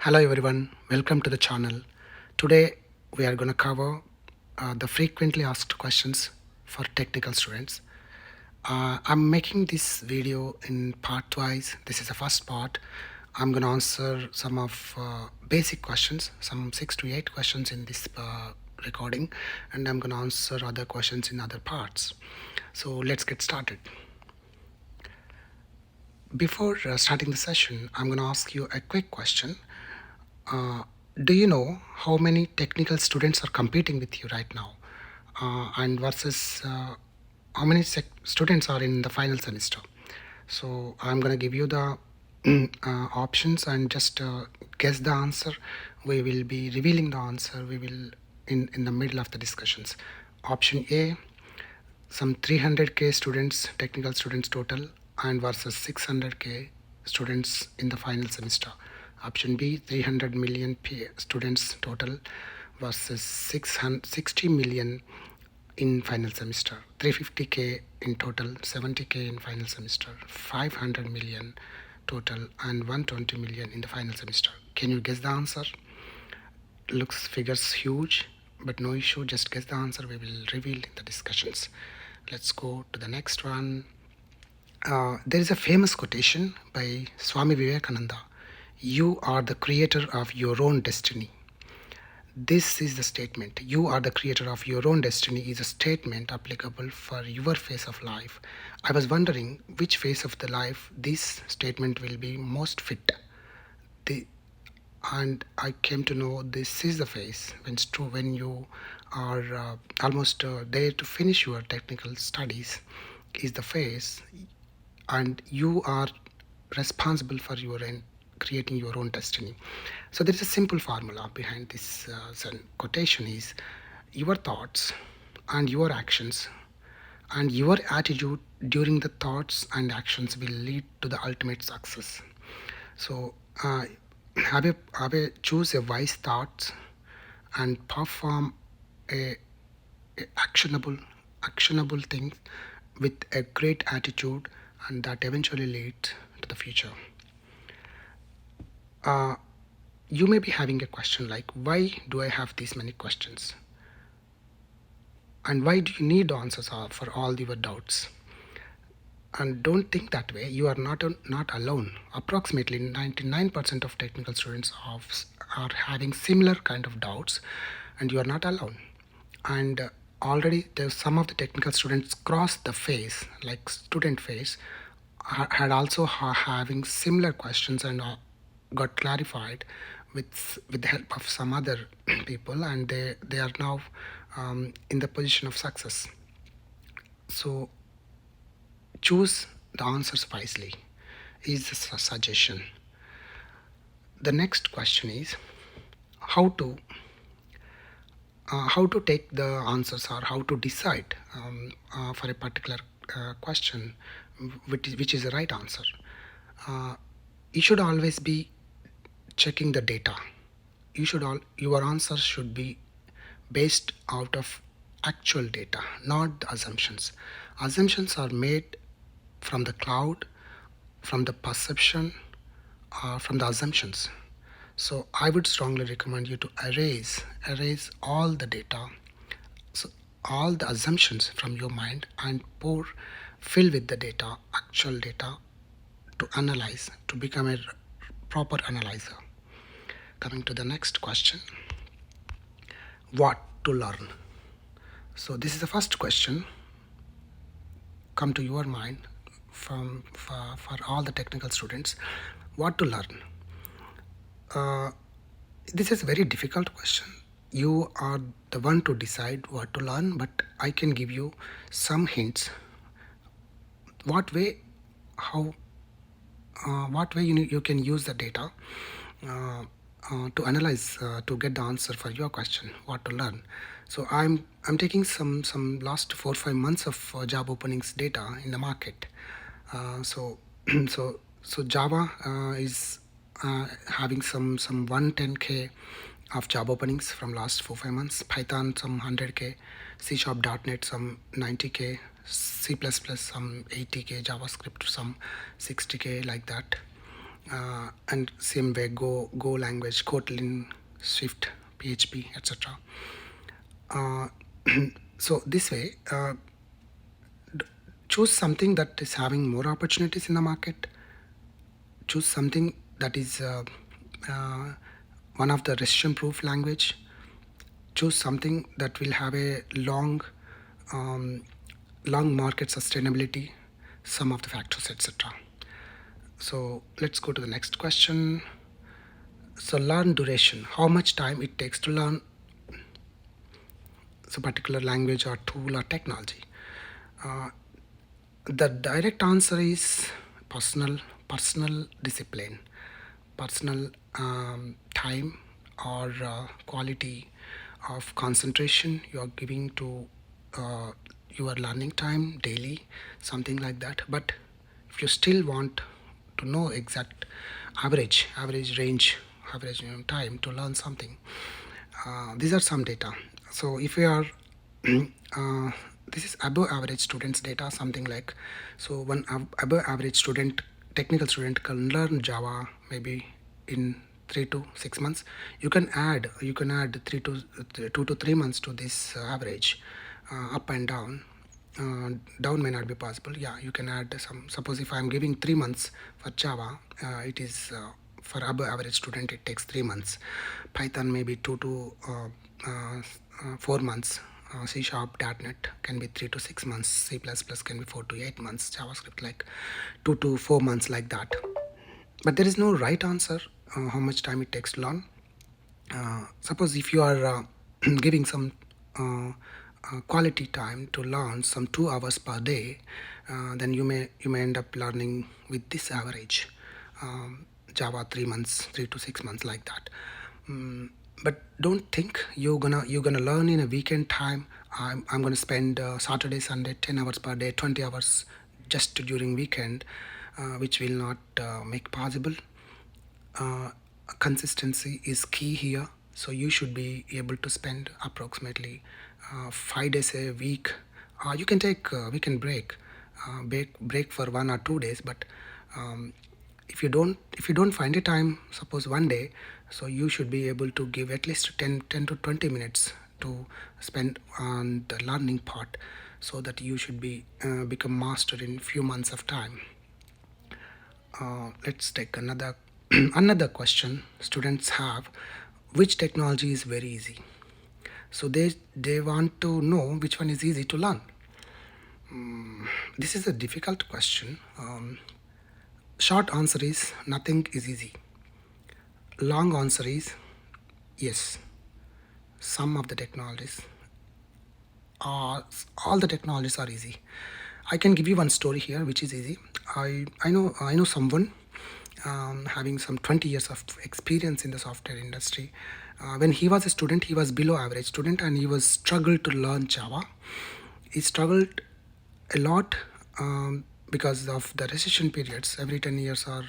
Hello everyone, welcome to the channel. Today we are going to cover the frequently asked questions for technical students. I'm making this video in part wise. This is the first part. I'm going to answer some of basic questions, some 6 to 8 questions in this recording, and I'm going to answer other questions in other parts. So let's get started. Before starting the session, I'm going to ask you a quick question. Uh, do you know how many technical students are competing with you right now? And versus how many students are in the final semester? So I'm going to give you the options and just guess the answer. We will be revealing the answer. We will in the middle of the discussions. Option A, some 300k students, technical students total, and versus 600k students in the final semester. Option B, 300 million students total versus 60 million in final semester, 350k in total, 70k in final semester, 500 million total, and 120 million in the final semester. Can you guess the answer? Looks figures huge, but no issue, just guess the answer. We will reveal in the discussions. Let's go to the next one. There is a famous quotation by Swami Vivekananda: you are the creator of your own destiny. This is the statement. You are the creator of your own destiny is a statement applicable for your phase of life. I was wondering which phase of the life this statement will be most fit. The, and I came to know this is the phase when it's true when you are almost there to finish your technical studies is the phase, and you are responsible for your creating your own destiny. So there is a simple formula behind this quotation is your thoughts and your actions and your attitude during the thoughts and actions will lead to the ultimate success. So have a choose a wise thoughts and perform a, a actionable things with a great attitude, and that eventually leads to the future. Uh, you may be having a question like, why do I have these many questions? And why do you need answers for all your doubts? And don't think that way. You are not alone. Approximately 99% of technical students are having similar kind of doubts, and you are not alone. And already there's some of the technical students crossed the phase, like student phase, had also having similar questions and got clarified with the help of some other people, and they are now in the position of success. So choose the answers wisely is a suggestion. The next question is how to take the answers or how to decide for a particular question which is the right answer. You should always be checking the data. Your answers should be based out of actual data, not the assumptions. Assumptions are made from the cloud, from the perception, from the assumptions. So I would strongly recommend you to erase all the data, so all the assumptions from your mind, and fill with the data, actual data, to analyze, to become a proper analyzer. Coming to the next question, what to learn? So this is the first question come to your mind for all the technical students. What to learn? This is a very difficult question. You are the one to decide what to learn, but I can give you some hints. What way, how, what way you can use the data to analyze to get the answer for your question. What to learn? So I'm taking some last 4 or 5 months of job openings data in the market. So so Java is having some 110k of job openings from last 4 or 5 months. Python some 100k, C#.NET some 90k, C++ some 80k, JavaScript some 60k, like that. And same way Go language, Kotlin, Swift, PHP, etc. Uh, so this way, choose something that is having more opportunities in the market. Choose something that is uh, one of the recession proof language. Choose something that will have a um, long market sustainability, some of the factors, etc. So let's go to the next question. So learn duration, how much time it takes to learn a particular language or tool or technology. Uh, the direct answer is personal discipline, personal time or quality of concentration you are giving to your learning time daily, something like that. But if you still want to know exact average range, average time to learn something, these are some data. So if you are uh, this is above average students data, something like, so one above average student, technical student can learn Java maybe in 3 to 6 months. You can add 2 to 3 months to this average, up and down. Down may not be possible. Yeah, you can add some. Suppose if I'm giving 3 months for Java, it is for above average student it takes 3 months. Python maybe 4 months. C Sharp, .NET can be 3 to 6 months. C++ can be 4 to 8 months. JavaScript like 2 to 4 months, like that. But there is no right answer how much time it takes to learn. Suppose if you are giving some quality time to learn some 2 hours per day, then you may end up learning with this average, Java 3 months, 3 to 6 months, like that. But don't think you're gonna learn in a weekend time. I'm gonna spend Saturday, Sunday, 10 hours per day, 20 hours just during weekend, which will not make possible. uh, Consistency is key here. So you should be able to spend approximately 5 days a week. You can take weekend break for 1 or 2 days, but um, if you don't find a time, suppose one day, so you should be able to give at least 10 to 20 minutes to spend on the learning part, so that you should be become master in few months of time. Let's take another another question students have. Which technology is very easy? So they want to know which one is easy to learn. This is a difficult question. Short answer is nothing is easy. Long answer is yes, some of the technologies are, all the technologies are easy. I can give you one story here which is easy. I know someone having some 20 years of experience in the software industry. When he was a student, he was below average student, and he was struggled to learn Java. He struggled a lot because of the recession periods. Every 10 years or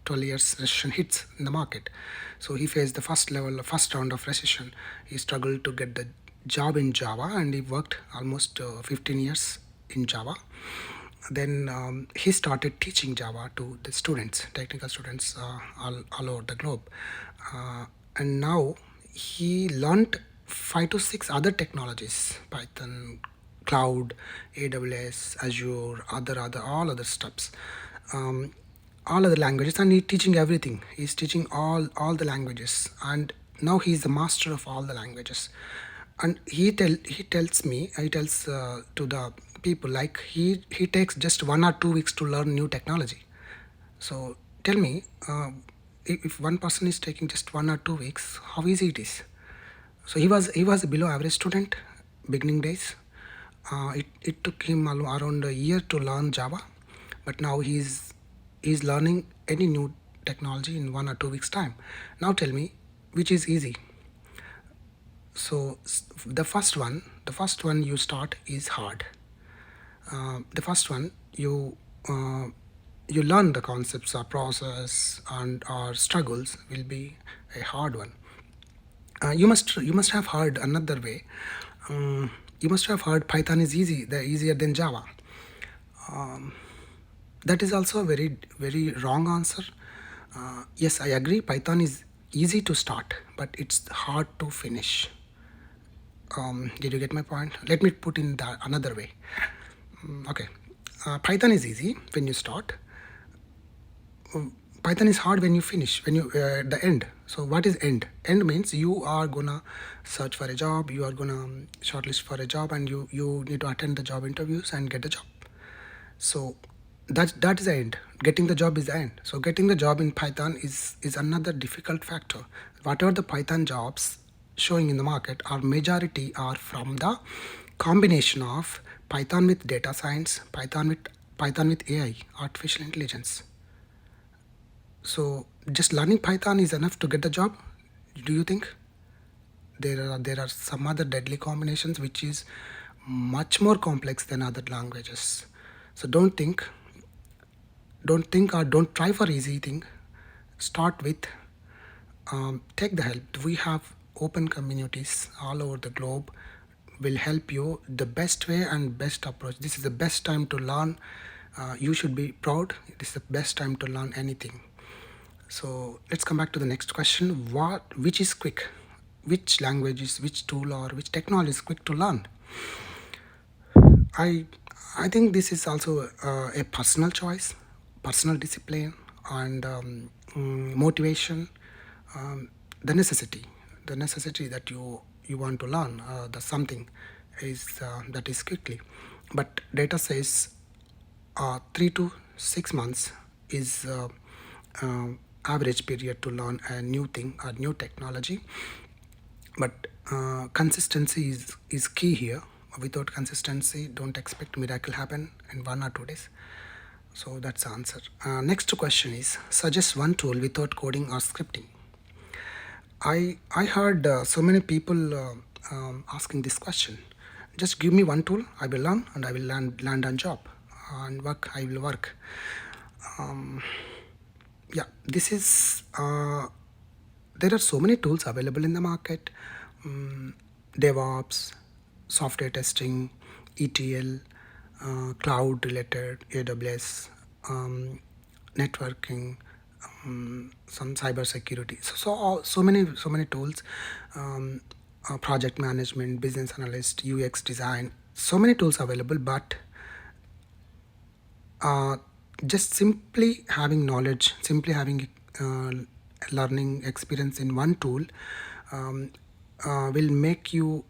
12 years recession hits in the market. So he faced the first round of recession. He struggled to get the job in Java, and he worked almost 15 years in Java. Then he started teaching Java to the students, technical students, all over the globe. And now he learned 5 to 6 other technologies: Python, Cloud, AWS, Azure, all other stuffs, um, all other languages, and he's teaching everything. He's teaching all the languages, and now he's the master of all the languages. And he tells to the people, like, he takes just 1 or 2 weeks to learn new technology. So tell me, if one person is taking just 1 or 2 weeks, how easy it is. So he was a below average student beginning days. It took him around a year to learn Java, but now he's learning any new technology in 1 or 2 weeks time. Now tell me, which is easy? So the first one you start is hard. The first one, you learn the concepts or process and or struggles will be a hard one. You must have heard another way. You must have heard Python is easier than Java. That is also a very very wrong answer. Yes, I agree. Python is easy to start, but it's hard to finish. Did you get my point? Let me put in that another way. Okay. Python is easy when you start. Python is hard when you finish, when you the end. So what is end? End means you are gonna search for a job, you are gonna shortlist for a job, and you need to attend the job interviews and get the job. So that is the end. Getting the job is the end. So getting the job in Python is another difficult factor. Whatever the Python jobs showing in the market, are majority are from the combination of Python with data science, Python with AI, artificial intelligence. So just learning Python is enough to get the job? Do you think? There are some other deadly combinations which is much more complex than other languages. So don't think or don't try for easy thing. Start with take the help. We have open communities all over the globe will help you the best way and best approach. This is the best time to learn. You should be proud. It is the best time to learn anything. So let's come back to the next question. Which is quick? Which language is, which tool or which technology is quick to learn? I I think this is also a personal choice, personal discipline, and motivation. The necessity that you want to learn the something is that is quickly. But data says 3 to 6 months is uh, average period to learn a new thing or new technology. But consistency is key here. Without consistency, don't expect miracle happen in 1 or 2 days. So that's the answer. Next question is, suggest one tool without coding or scripting. I heard so many people asking this question. Just give me one tool, I will learn, and I will land on job and work. I will work. Yeah, this is there are so many tools available in the market. DevOps, software testing, ETL, cloud related, AWS, networking, some cyber security. So many tools. Project management, business analyst, UX design, so many tools available. But uh, just simply having knowledge, simply having uh, learning experience in one tool um, will make you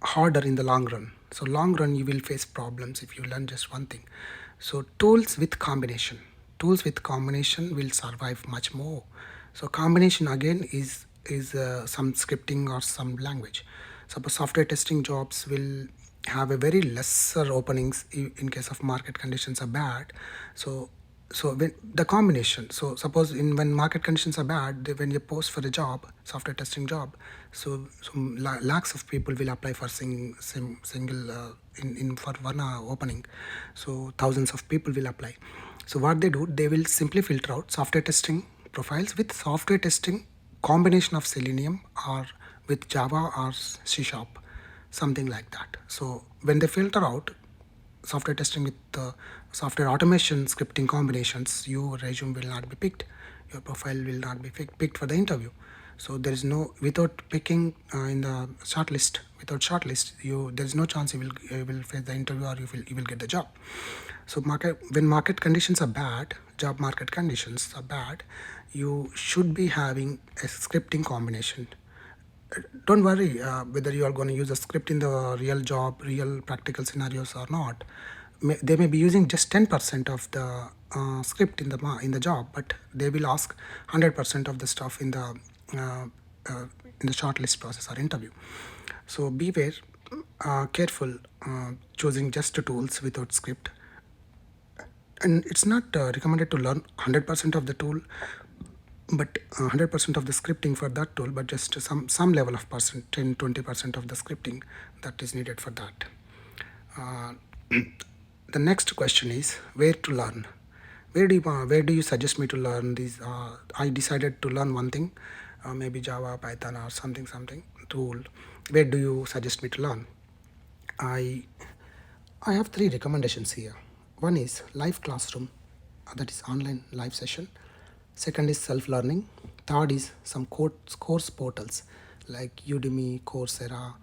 harder in the long run. So long run you will face problems if you learn just one thing. So tools with combination will survive much more. So combination again is some scripting or some language. Suppose software testing jobs will have a very lesser openings in case of market conditions are bad. So when the combination, so suppose in when market conditions are bad, when you post for a job, software testing job, so lakhs of people will apply for single in for one opening. So thousands of people will apply. So what they do, they will simply filter out software testing profiles with software testing combination of Selenium or with Java or C Sharp, something like that. So when they filter out software testing with software automation scripting combinations, your resume will not be picked, your profile will not be picked for the interview. So there is no, without picking in the shortlist, without shortlist, there is no chance you will face the interview or you will get the job. So when market conditions are bad, job market conditions are bad, you should be having a scripting combination. Don't worry whether you are going to use a script in the real job, real practical scenarios or not. They may be using just 10% of the script in the job, but they will ask 100% of the stuff uh, in the shortlist process or interview. So beware, careful choosing just tools without script. And it's not recommended to learn 100% of the tool, but 100% of the scripting for that tool, but just some level of percent, 10-20% of the scripting that is needed for that. uh, the next question is, where to learn. Where do you suggest me to learn these? I decided to learn one thing, maybe Java, Python, or something tool. Where do you suggest me to learn? I i have three recommendations here. One is live classroom, that is online live session. Second is self-learning. Third is some course portals like Udemy, Coursera,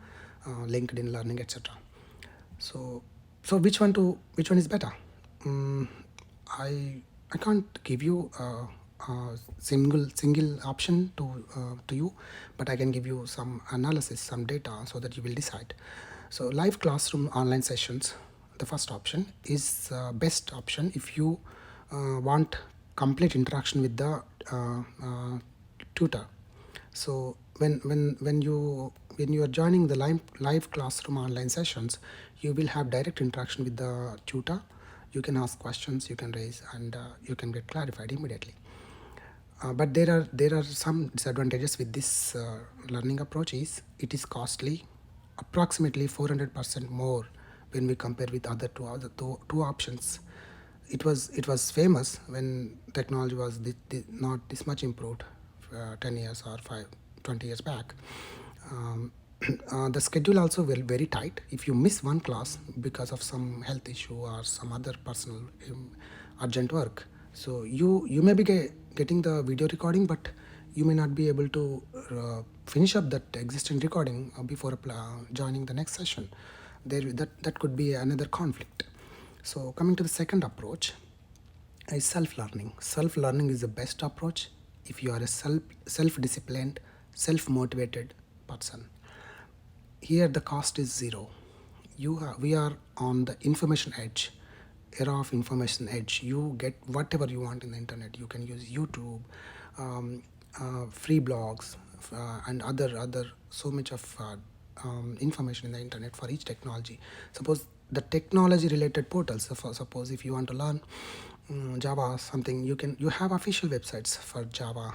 LinkedIn Learning, etc. So, so which one is better? Mm, I can't give you a single option to you, but I can give you some analysis, some data, so that you will decide. So, live classroom online sessions, the first option is best option if you want complete interaction with the tutor. So when you are joining the live classroom online sessions, you will have direct interaction with the tutor. You can ask questions, you can raise, and you can get clarified immediately. But there are some disadvantages with this learning approach. Is it is costly, approximately 400% more when we compare with other two options. It was famous when technology was not this much improved, 10 years or 20 years back. Um, the schedule also very tight. If you miss one class because of some health issue or some other personal urgent work, so you may be getting the video recording, but you may not be able to finish up that existing recording before joining the next session. That could be another conflict. So coming to the second approach is self-learning. Self-learning is the best approach if you are a self-disciplined, self-motivated person. Here the cost is zero. We are on the information edge, era of information edge. You get whatever you want in the internet. You can use YouTube, free blogs, and other so much of information in the internet for each technology. Suppose the technology related portals. So suppose if you want to learn Java something, you have official websites for Java,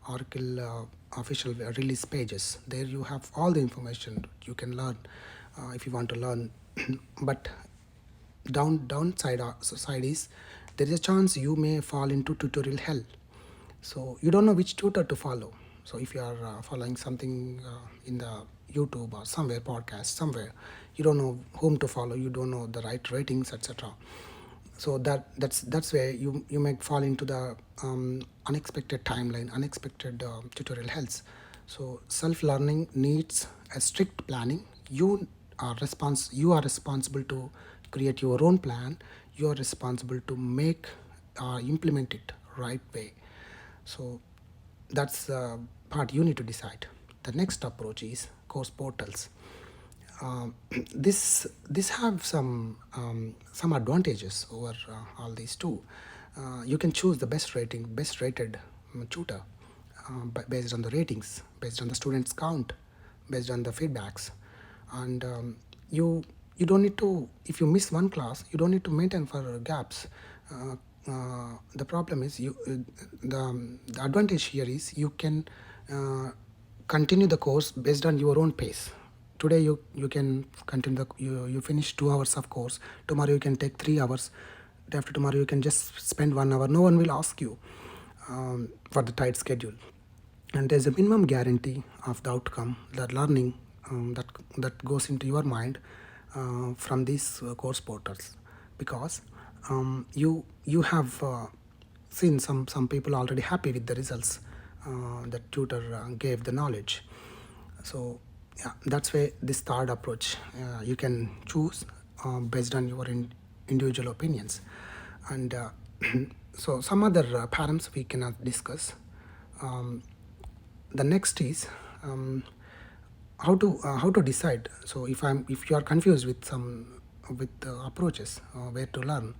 Oracle official release pages. There you have all the information you can learn if you want to learn. But downside is there is a chance you may fall into tutorial hell. So you don't know which tutor to follow. So if you are following something in the YouTube or somewhere, podcast somewhere, you don't know whom to follow, you don't know the right ratings, etc. So that's where you may fall into the unexpected timeline, unexpected tutorial hells. So self-learning needs a strict planning. You are responsible to create your own plan. You are responsible to make implement it right way. So that's the part you need to decide. The next approach is course portals. um, this have some advantages over all these two. You can choose the best rated tutor, based on the ratings, based on the students count, based on the feedbacks. And you don't need to, if you miss one class, you don't need to maintain for gaps. The problem is the advantage here is you can continue the course based on your own pace. Today you can continue you finish 2 hours of course. Tomorrow you can take 3 hours. Day after tomorrow you can just spend 1 hour. No one will ask you for the tight schedule. And there's a minimum guarantee of the outcome, the learning that goes into your mind from these course portals. Because you have seen some people already happy with the results that tutor gave the knowledge. So yeah, that's where this third approach you can choose based on your individual opinions. And so some other params we cannot discuss. um, the next is how to decide. So if you are confused with approaches where to learn,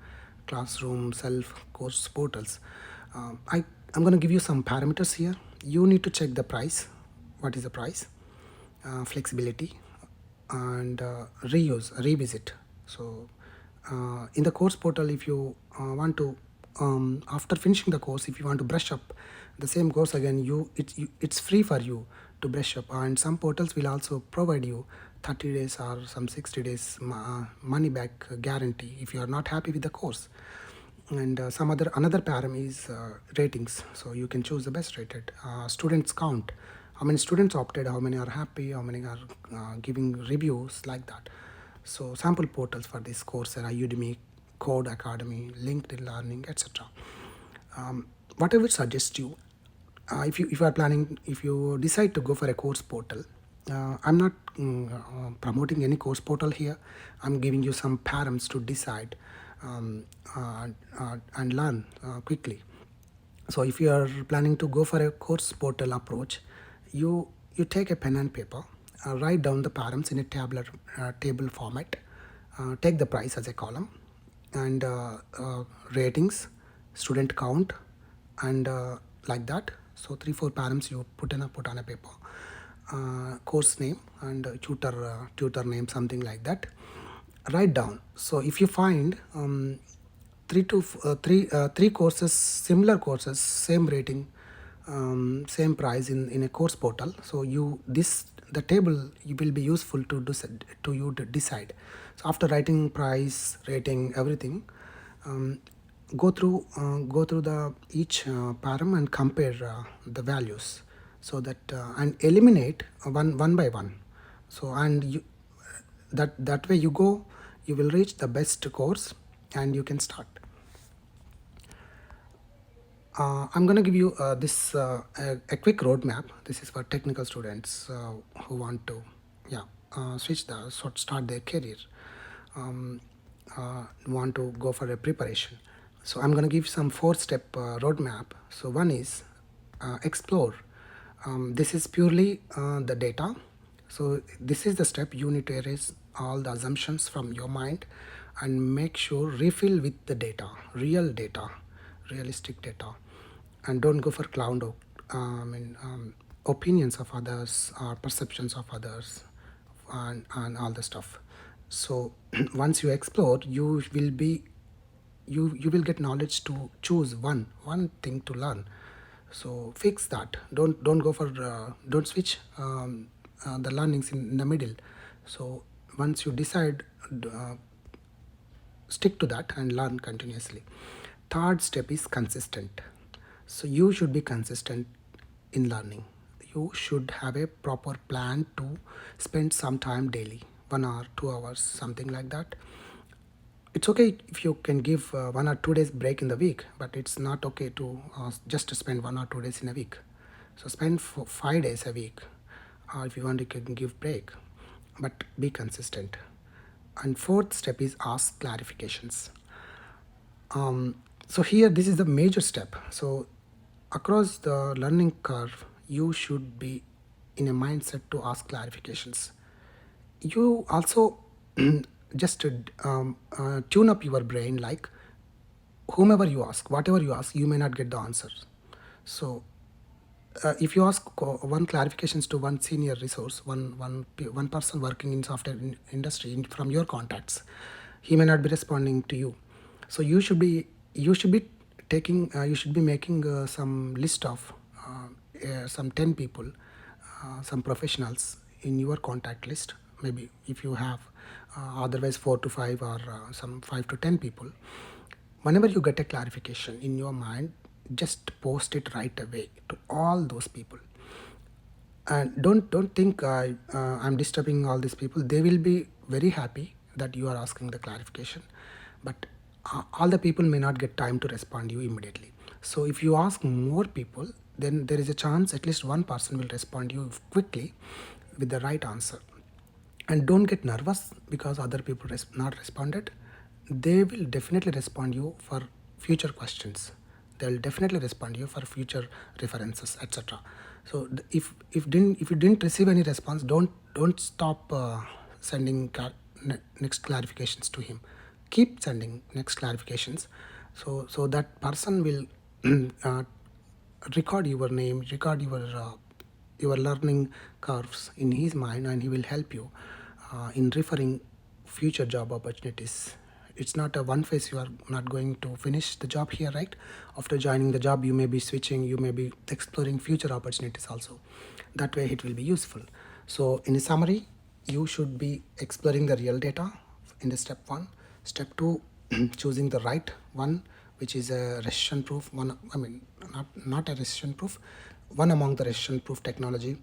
classroom, self, course portals, I'm going to give you some parameters here. You need to check the price. What is the price? Flexibility, and revisit. So in the course portal, if you want to, after finishing the course, if you want to brush up the same course again, it's free for you to brush up. And some portals will also provide you 30 days or some 60 days money back guarantee if you are not happy with the course. And another param is ratings. So you can choose the best rated. Students count, how many students opted, how many are happy, how many are giving reviews, like that. So sample portals for this course are Udemy, Code Academy, LinkedIn Learning, etc. what I would suggest you, if you are planning, if you decide to go for a course portal, I'm not promoting any course portal here. I'm giving you some params to decide and learn quickly. So if you are planning to go for a course portal approach, you take a pen and paper, write down the params in a tabular table format, take the price as a column, and ratings, student count, and like that. So 3 4 params you put on a paper, course name and tutor name, something like that. Write down. So if you find three courses, similar courses, same rating, same price in a course portal, so you this the table you will be useful to you to decide. So after writing price, rating, everything, um, go through the each param and compare the values, so that and eliminate one by one. So and you that way you go, you will reach the best course and you can start. I'm going to give you a quick roadmap. This is for technical students who want to, yeah, start their career, um, want to go for a preparation. So I'm going to give some 4-step roadmap. So one is explore. This is purely the data. So this is the step you need to erase all the assumptions from your mind and make sure refill with the data, real data, realistic data, and don't go for opinions of others or perceptions of others, and all the stuff. So once you explore, you will get knowledge to choose one thing to learn. So fix that. Don't go for don't switch the learnings in the middle. So once you decide, uh, stick to that and learn continuously. Third step is consistent. So you should be consistent in learning. You should have a proper plan to spend some time daily, 1 hour, 2 hours, something like that. It's okay if you can give 1 or 2 days break in the week, but it's not okay to just to spend 1 or 2 days in a week. So spend 5 days a week, or if you want, you can give break, but be consistent. And fourth step is ask clarifications. So here, this is the major step. So across the learning curve, you should be in a mindset to ask clarifications. You also just tune up your brain, like whomever you ask, whatever you ask, you may not get the answers. So if you ask one clarifications to one senior resource, one person working in software industry from your contacts, he may not be responding to you. So you should be taking you should be making some list of some 10 people, some professionals in your contact list. Maybe if you have otherwise 4 to 5 or some 5 to 10 people. Whenever you get a clarification in your mind, just post it right away to all those people. And don't think I'm disturbing all these people. They will be very happy that you are asking the clarification, but all the people may not get time to respond you immediately. So if you ask more people, then there is a chance at least one person will respond you quickly with the right answer. And don't get nervous because other people not responded. They will definitely respond you for future questions. They will definitely respond you for future references, etc. So if you didn't receive any response, don't stop sending next clarifications to him. Keep sending next clarifications, so that person will uh, record your name, record your learning curves in his mind, and he will help you in referring future job opportunities. It's not a one phase. You are not going to finish the job here, right? After joining the job, you may be switching, you may be exploring future opportunities also. That way it will be useful. So in summary, you should be exploring the real data in the step 1. Step 2, choosing the right one, which is a recession proof one. I mean, not a recession proof, one among the recession proof technology.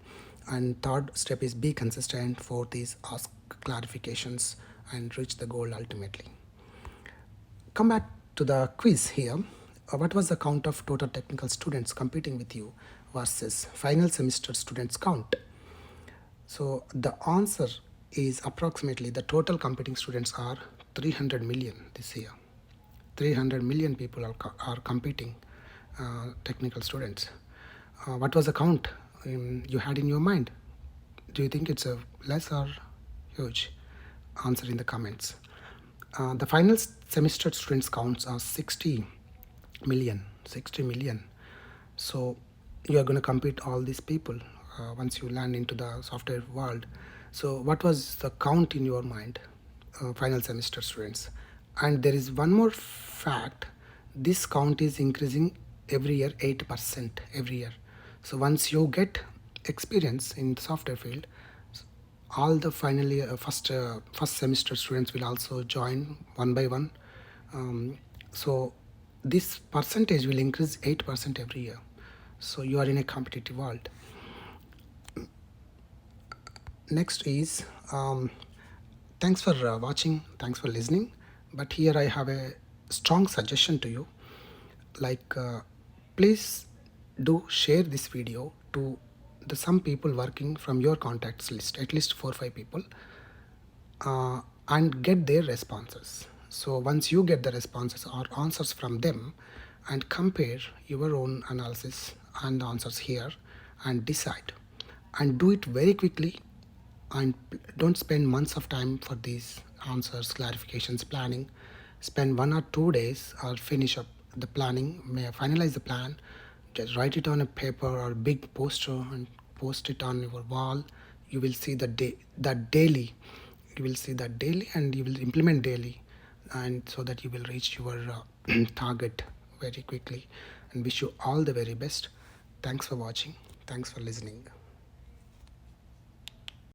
And third step is be consistent. Fourth is ask clarifications and reach the goal ultimately. Come back to the quiz here. What was the count of total technical students competing with you versus final semester students count? So the answer is approximately the total competing students are 300 million this year. 300 million people are competing, technical students. What was the count you had in your mind? Do you think it's a less or huge? Answer in the comments. The final semester students counts are 60 million. 60 million. So you are going to compete all these people once you land into the software world. So what was the count in your mind? Final semester students. And there is one more fact: this count is increasing every year, 8% every year. So once you get experience in the software field, all the final year, first semester students will also join one by one. So this percentage will increase 8% every year. So you are in a competitive world. Next is, thanks for watching, thanks for listening. But here I have a strong suggestion to you. Like, please do share this video to some people working from your contacts list, at least 4 or 5 people, and get their responses. So once you get the responses or answers from them, and compare your own analysis and the answers here, and decide, and do it very quickly, and don't spend months of time for these answers, clarifications, planning. Spend 1 or 2 days or finish up the planning, may finalize the plan, just write it on a paper or big poster and post it on your wall. You will see that daily. You will see that daily, and you will implement daily, and so that you will reach your target very quickly. And wish you all the very best. Thanks for watching. Thanks for listening.